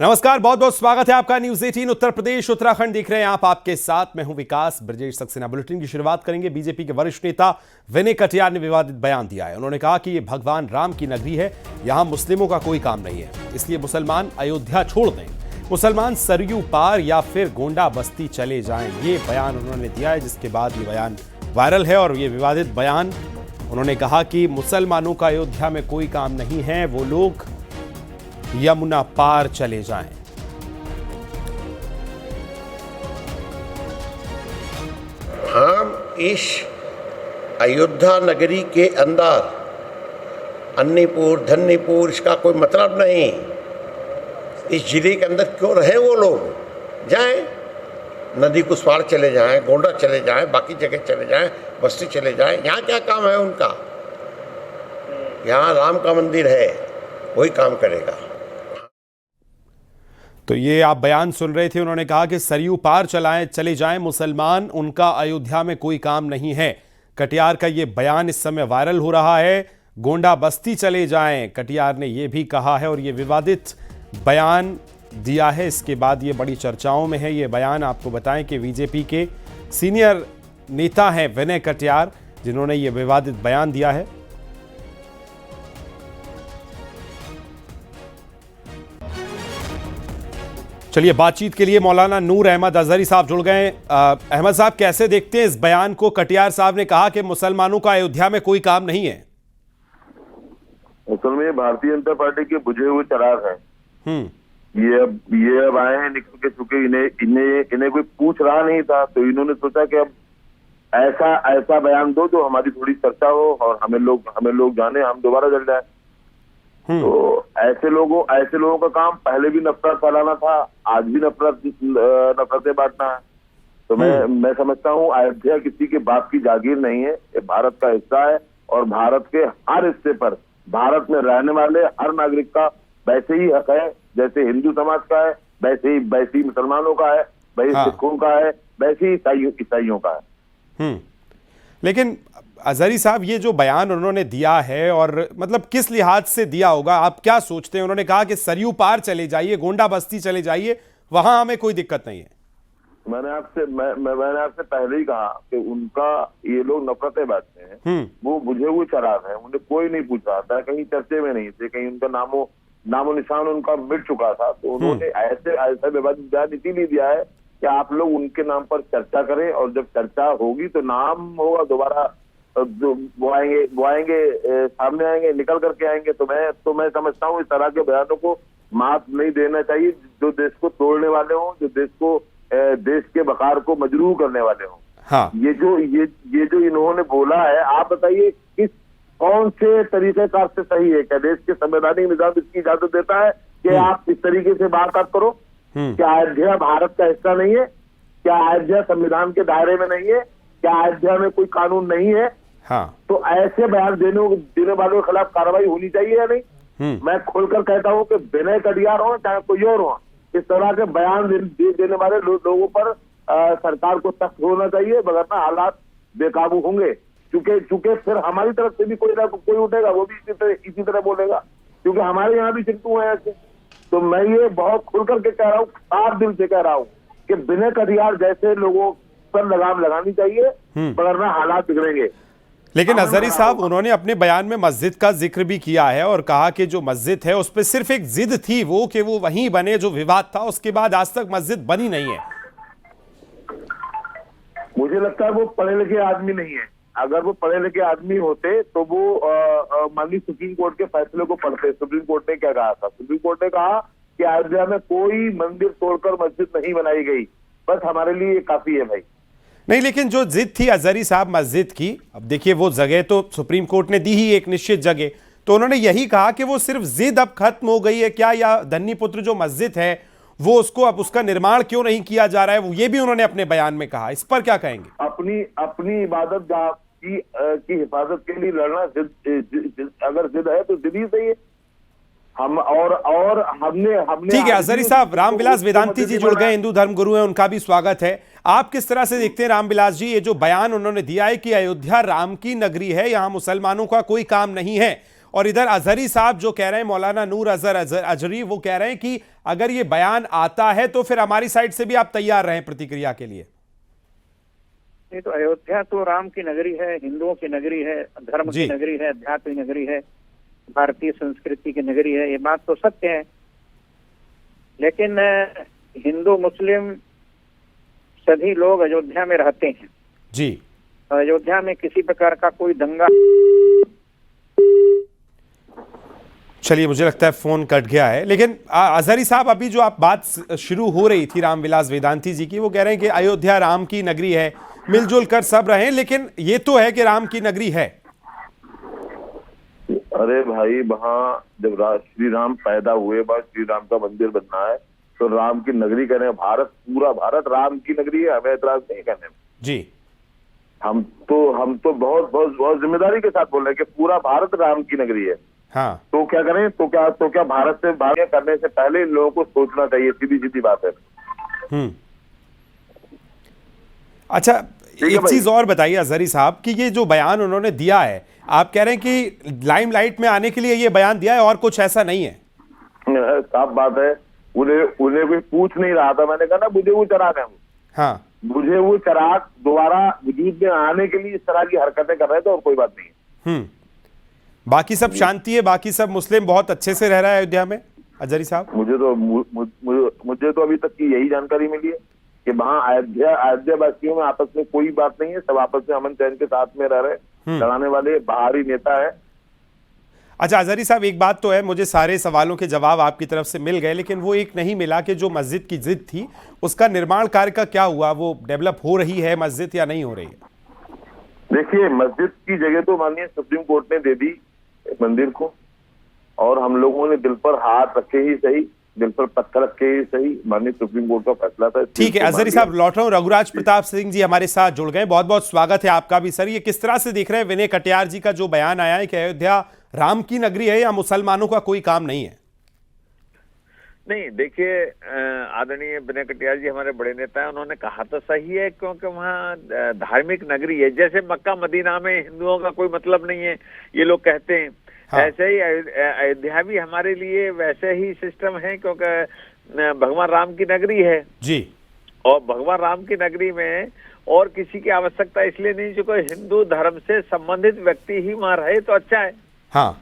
नमस्कार, बहुत बहुत स्वागत है आपका न्यूज 18 उत्तर प्रदेश उत्तराखंड देख रहे हैं आप। आपके साथ मैं हूं विकास। ब्रजेश सक्सेना। बुलेटिन की शुरुआत करेंगे। बीजेपी के वरिष्ठ नेता विनय कटियार ने विवादित बयान दिया है। उन्होंने कहा कि ये भगवान राम की नगरी है, यहां मुस्लिमों का कोई काम नहीं है, इसलिए मुसलमान अयोध्या छोड़ दें, मुसलमान सरयू पार या फिर गोंडा बस्ती चले जाएं। ये बयान उन्होंने दिया है, जिसके बाद ये बयान वायरल है। और ये विवादित बयान उन्होंने कहा कि मुसलमानों का अयोध्या में कोई काम नहीं है, वो लोग यमुना पार चले जाएं। हम इस अयोध्या नगरी के अंदर अन्नीपुर धन्नीपुर इसका कोई मतलब नहीं। इस जिले के अंदर क्यों रहे वो लोग, जाएं, नदी कुछ पार चले जाएं, गोंडा चले जाएं, बाकी जगह चले जाएं, बस्ती चले जाएं। यहाँ क्या काम है उनका? यहाँ राम का मंदिर है, वही काम करेगा। तो ये आप बयान सुन रहे थे। उन्होंने कहा कि सरयू पार चले जाएं मुसलमान, उनका अयोध्या में कोई काम नहीं है। कटियार का ये बयान इस समय वायरल हो रहा है। गोंडा बस्ती चले जाएं, कटियार ने ये भी कहा है और ये विवादित बयान दिया है। इसके बाद ये बड़ी चर्चाओं में है ये बयान। आपको बताएं कि बीजेपी के सीनियर नेता हैं विनय कटियार, जिन्होंने ये विवादित बयान दिया है। चलिए, बातचीत के लिए मौलाना नूर अहमद अजहरी साहब जुड़ गए। अहमद साहब, कैसे देखते हैं इस बयान को? कटियार साहब ने कहा कि मुसलमानों का अयोध्या में कोई काम नहीं है। असल में भारतीय जनता पार्टी के बुझे हुए चिराग हैं। ये अब आए हैं निकल के, चुके इन्हें कोई पूछ रहा नहीं था, तो इन्होंने सोचा कि अब ऐसा बयान दो जो हमारी थोड़ी चर्चा हो और हमें लोग जाने, हम दोबारा जल जाए। तो ऐसे लोगों का काम पहले भी नफरत फैलाना था, आज भी नफरतें बांटना है। तो मैं समझता हूँ अयोध्या किसी के बाप की जागीर नहीं है, ये भारत का हिस्सा है और भारत के हर हिस्से पर भारत में रहने वाले हर नागरिक का वैसे ही हक है, जैसे हिंदू समाज का है, वैसे ही मुसलमानों का है, वैसे सिखों का है, वैसे ही ईसाइयों का है। लेकिन अजहरी साहब, ये जो बयान उन्होंने दिया है, और मतलब किस लिहाज से दिया होगा, आप क्या सोचते हैं? उन्होंने कहा कि सरयू पार चले जाइए, गोंडा बस्ती चले जाइए, वहां हमें कोई दिक्कत नहीं है। मैंने आपसे पहले ही कहा कि उनका ये लोग नफरतें बांटते हैं, वो बुझे हुए चिराग हैं। उन्हें कोई नहीं पूछ रहा था, कहीं चर्चे में नहीं थे, कहीं उनका नामो निशान उनका मिट चुका था। तो उन्होंने ऐसा विवादित बयान इसीलिए दिया है कि आप लोग उनके नाम पर चर्चा करें, और जब चर्चा होगी तो नाम होगा, दोबारा वो आएंगे सामने आएंगे, निकल करके आएंगे। तो मैं समझता हूँ इस तरह के बयानों को मात नहीं देना चाहिए, जो देश को तोड़ने वाले हों, जो देश के वकार को मजरूह करने वाले हों। हाँ। ये जो इन्होंने बोला है, आप बताइए कौन से तरीकेकार से सही है? क्या देश के संवैधानिक निजाम इसकी इजाजत देता है कि आप इस तरीके से बात करो? क्या अयोध्या भारत का हिस्सा नहीं है? क्या अयोध्या संविधान के दायरे में नहीं है? क्या अयोध्या में कोई कानून नहीं है? हाँ। तो ऐसे बयान देने वालों के खिलाफ कार्रवाई होनी चाहिए या नहीं? मैं खोलकर कहता हूं कि विनय कटियार हो चाहे कोई और हो, इस तरह के बयान देने वाले लोगों पर सरकार को सख्त होना चाहिए, वरना हालात बेकाबू होंगे। चूंकि फिर हमारी तरफ से भी कोई उठेगा, वो भी इसी तरह बोलेगा, क्योंकि हमारे यहाँ भी चिंटू है ऐसे। तो मैं ये बहुत खुलकर के कह रहा हूँ, साफ दिल से कह रहा हूँ कि विनय कटियार जैसे लोगों पर लगाम लगानी चाहिए, वरना हालात बिगड़ेंगे। लेकिन अजहरी साहब, उन्होंने अपने बयान में मस्जिद का जिक्र भी किया है और कहा कि जो मस्जिद है उस पर सिर्फ एक जिद थी कि वो वहीं बने, जो विवाद था, उसके बाद आज तक मस्जिद बनी नहीं है। मुझे लगता है वो पढ़े लिखे आदमी नहीं है। अगर वो पढ़े लिखे आदमी होते तो वो माननीय सुप्रीम कोर्ट के फैसले को पढ़ते। सुप्रीम कोर्ट ने क्या कहा था? सुप्रीम कोर्ट ने कहा कि अयोध्या में कोई मंदिर तोड़कर मस्जिद नहीं बनाई गई, बस हमारे लिए ये काफी है भाई। नहीं, लेकिन जो जिद थी अजहरी साहब मस्जिद की, अब देखिए वो जगह तो सुप्रीम कोर्ट ने दी ही एक निश्चित जगह, तो उन्होंने यही कहा कि वो सिर्फ जिद अब खत्म हो गई है क्या, या धन्नीपुत्र जो मस्जिद है वो अब उसका निर्माण क्यों नहीं किया जा रहा है, वो ये भी उन्होंने अपने बयान में कहा। इस पर क्या कहेंगे? अपनी इबादत गाह की हिफाजत के लिए लड़ना अगर जिद है तो जिद ही सही है। हमने ठीक है। अजहरी साहब, रामविलास वेदांती जी जुड़ गए, हिंदू धर्म गुरु हैं, उनका भी स्वागत है। आप किस तरह से देखते हैं रामविलास जी, ये जो बयान उन्होंने दिया है कि अयोध्या राम की नगरी है, यहां मुसलमानों का कोई काम नहीं है, और इधर अजहरी साहब जो कह रहे हैं, मौलाना नूर अजहरी, वो कह रहे हैं कि अगर ये बयान आता है तो फिर हमारी साइड से भी आप तैयार रहें प्रतिक्रिया के लिए। नहीं तो अयोध्या तो राम की नगरी है, हिंदुओं की नगरी है, धर्म की नगरी है, अध्यात्म की नगरी है, भारतीय संस्कृति की नगरी है, ये बात तो सत्य है। लेकिन हिंदू मुस्लिम सभी लोग अयोध्या में रहते हैं जी। अयोध्या में किसी प्रकार का कोई दंगा। चलिए, मुझे लगता है फोन कट गया है, लेकिन अजहरी साहब अभी जो आप बात शुरू हो रही थी रामविलास वेदांती जी की, वो कह रहे हैं कि अयोध्या राम की नगरी है, मिलजुल कर सब रहें, लेकिन ये तो है कि राम की नगरी है। अरे भाई, वहाँ जब श्री राम पैदा हुए, वहाँ श्री राम का मंदिर बनना है तो राम की नगरी करें। भारत, पूरा भारत राम की नगरी है, हमें एतराज नहीं करने में जी। हम तो बहुत बहुत बहुत जिम्मेदारी के साथ बोल रहे हैं कि पूरा भारत राम की नगरी है। हाँ, तो क्या करें, तो क्या भारत से भाग्य करने से पहले इन लोगों को सोचना चाहिए, सीधी सीधी बात है। अच्छा, एक चीज और बताइए अजहरी साहब कि ये जो बयान उन्होंने दिया है, आप कह रहे हैं कि लाइमलाइट में आने के लिए ये बयान दिया है और कुछ ऐसा नहीं है। साफ बात है, उन्हें कोई पूछ नहीं रहा था। मैंने कहा ना, बुझे हुए चिराग है। हाँ, बुझे हुए चिराग दोबारा वजूद में आने के लिए इस तरह की हरकतें कर रहे थे और कोई बात नहीं है। बाकी सब शांति है, बाकी सब मुस्लिम बहुत अच्छे से रह रहा है अयोध्या में अजहरी साहब। मुझे तो अभी तक की यही जानकारी मिली है कि वहाँ अयोध्या वासियों में आपस में कोई बात नहीं है, सब आपस में अमन चैन के साथ में रह रहे। लड़ाने वाले बाहरी नेता है। अच्छा अजहरी साहब, एक बात तो है, मुझे सारे सवालों के जवाब आपकी तरफ से मिल गए, लेकिन वो एक नहीं मिला कि जो मस्जिद की जिद थी उसका निर्माण कार्य का क्या हुआ? वो डेवलप हो रही है मस्जिद या नहीं हो रही है? देखिए, मस्जिद की जगह तो माननीय सुप्रीम कोर्ट ने दे दी मंदिर को, और हम लोगों ने दिल पर हाथ रखे ही सही, दिल पर पत्थर रखे ही सही, माननीय सुप्रीम कोर्ट का फैसला था। ठीक है अजहरी साहब, लौट रहा हूं। रघुराज प्रताप सिंह जी हमारे साथ जुड़ गए, बहुत बहुत स्वागत है आपका भी सर। ये किस तरह से देख रहे हैं विनय कटियार जी का जो बयान आया है कि अयोध्या राम की नगरी है या मुसलमानों का कोई काम नहीं है? नहीं, देखिए, आदरणीय विनय कटियार जी हमारे बड़े नेता हैं, उन्होंने कहा तो सही है, क्योंकि वहाँ धार्मिक नगरी है। जैसे मक्का मदीना में हिंदुओं का कोई मतलब नहीं है ये लोग कहते हैं, हाँ। ऐसे ही अयोध्या भी हमारे लिए वैसे ही सिस्टम है, क्योंकि भगवान राम की नगरी है जी। और भगवान राम की नगरी में और किसी की आवश्यकता इसलिए नहीं, जो कोई हिंदू धर्म से संबंधित व्यक्ति ही वहाँ रहे तो अच्छा है। हाँ,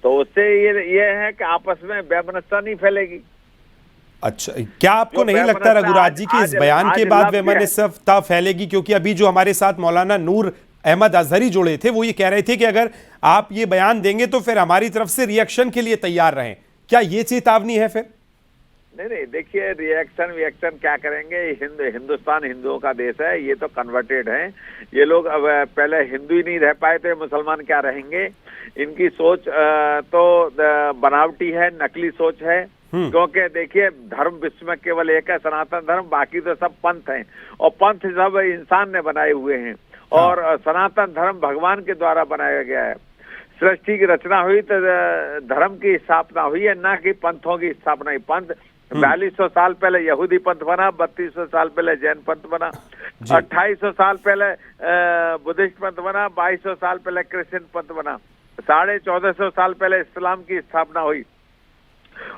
तो उससे ये है कि आपस में वैमनस्यता नहीं फैलेगी। अच्छा, क्या आपको नहीं लगता रघुराज जी कि इस बयान के बाद वैमनस्यता फैलेगी? क्योंकि अभी जो हमारे साथ मौलाना नूर अहमद अजहरी जुड़े थे, वो ये कह रहे थे कि अगर आप ये बयान देंगे तो फिर हमारी तरफ से रिएक्शन के लिए तैयार रहें। क्या ये चेतावनी है फिर? नहीं, देखिए, रिएक्शन क्या करेंगे? हिंदुस्तान हिंदुओं का देश है, ये तो कन्वर्टेड हैं। ये लोग अब पहले हिंदू ही नहीं रह पाए तो मुसलमान क्या रहेंगे? इनकी सोच तो बनावटी है, नकली सोच है। क्योंकि देखिए, धर्म विश्व में केवल एक है, सनातन धर्म, बाकी तो सब पंथ हैं, और पंथ सब इंसान ने बनाए हुए हैं। हाँ। और सनातन धर्म भगवान के द्वारा बनाया गया है। सृष्टि की रचना हुई तो धर्म की स्थापना हुई है, ना कि पंथों की स्थापना हुई। पंथ 4200 साल पहले यहूदी पंथ बना, 3200 साल पहले जैन पंथ बना, 2800 साल पहले बुद्धिस्ट पंथ बना, 2200 साल पहले क्रिश्चियन पंथ बना, 1450 साल पहले इस्लाम की स्थापना हुई।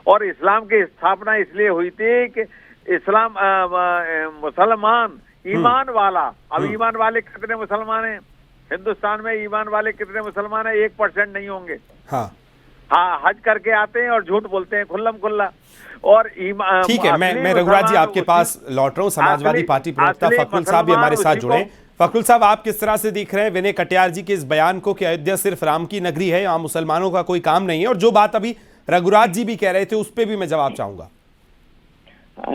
और इस्लाम की स्थापना इसलिए हुई थी कि इस्लाम मुसलमान ईमान वाला, अब ईमान वाले कितने मुसलमान हैं हिंदुस्तान में? ईमान वाले कितने मुसलमान हैं? 1% नहीं होंगे। हाँ, हज करके आते हैं और झूठ बोलते हैं खुल्लम खुल्ला। और ठीक है, मैं रघुराज जी आपके पास लौट रहा हूँ। समाजवादी पार्टी प्रवक्ता फखरुल साहब भी हमारे साथ जुड़े। फखरुल साहब, आप किस तरह से देख रहे हैं विनय कटियार जी के इस बयान को कि अयोध्या सिर्फ राम की नगरी है, यहाँ मुसलमानों का कोई काम नहीं है? और जो बात अभी रघुराज जी भी कह रहे थे उस पर भी मैं जवाब चाहूंगा।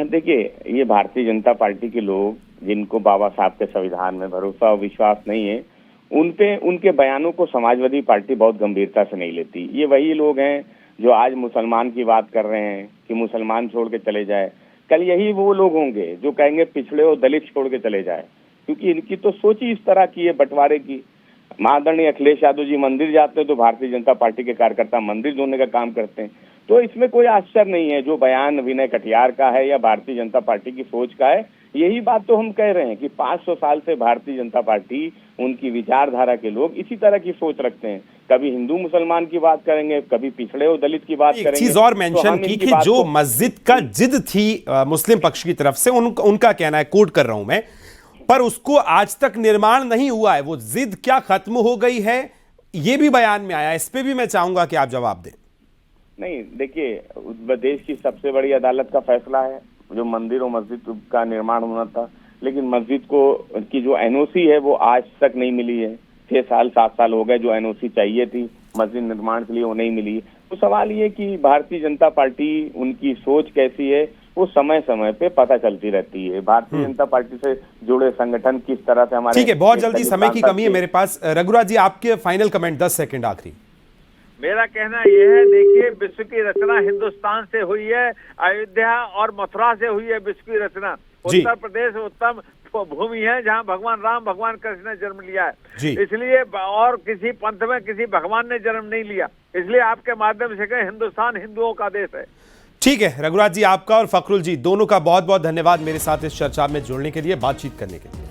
देखिए, ये भारतीय जनता पार्टी के लोग जिनको बाबा साहब के संविधान में भरोसा और विश्वास नहीं है, उनके बयानों को समाजवादी पार्टी बहुत गंभीरता से नहीं लेती। ये वही लोग हैं जो आज मुसलमान की बात कर रहे हैं कि मुसलमान छोड़ के चले जाए। कल यही वो लोग होंगे जो कहेंगे पिछड़े और दलित छोड़ के चले जाए, क्योंकि इनकी तो सोच ही इस तरह की है बंटवारे की। आदरणीय अखिलेश यादव जी मंदिर जाते हैं तो भारतीय जनता पार्टी के कार्यकर्ता मंदिर जोड़ने का काम करते हैं। तो इसमें कोई आश्चर्य नहीं है जो बयान विनय कटियार का है या भारतीय जनता पार्टी की सोच का है। यही बात तो हम कह रहे हैं कि 500 साल से भारतीय जनता पार्टी, उनकी विचारधारा के लोग इसी तरह की सोच रखते हैं कभी हिंदू मुसलमान की बात करेंगे, कभी पिछड़े और दलित की बात एक करेंगे। चीज और तो मेंशन हम की इनकी कि बात जो को- मस्जिद का जिद थी मुस्लिम पक्ष की तरफ से, उनका कहना है, कोट कर रहा हूं मैं, पर उसको आज तक निर्माण नहीं हुआ है। वो जिद क्या खत्म हो गई है, ये भी बयान में आया। इस पे भी मैं चाहूंगा कि आप जवाब दें। नहीं, देखिए, देश की सबसे बड़ी अदालत का फैसला है जो मंदिर और मस्जिद का निर्माण होना था, लेकिन मस्जिद को की जो एनओसी है वो आज तक नहीं मिली है। 6 साल 7 साल हो गए, जो एनओसी चाहिए थी मस्जिद निर्माण के लिए वो नहीं मिली। तो सवाल ये कि भारतीय जनता पार्टी, उनकी सोच कैसी है वो समय समय पे पता चलती रहती है। भारतीय जनता पार्टी से जुड़े संगठन किस तरह से हमारे, ठीक है, बहुत जल्दी, समय की कमी है मेरे पास। रघुराज जी, आपके फाइनल कमेंट, 10 सेकंड आखिरी। मेरा कहना यह है, देखिए, विश्व की रचना हिंदुस्तान से हुई है, अयोध्या और मथुरा से हुई है विश्व की रचना। जी। उत्तर प्रदेश उत्तम भूमि है जहां भगवान राम, भगवान कृष्ण ने जन्म लिया जी। है, इसलिए और किसी पंथ में किसी भगवान ने जन्म नहीं लिया। इसलिए आपके माध्यम से कहें, हिंदुस्तान हिंदुओं का देश है। ठीक है, रघुराज जी आपका और फखरुल जी दोनों का बहुत बहुत धन्यवाद मेरे साथ इस चर्चा में जुड़ने के लिए, बातचीत करने के लिए।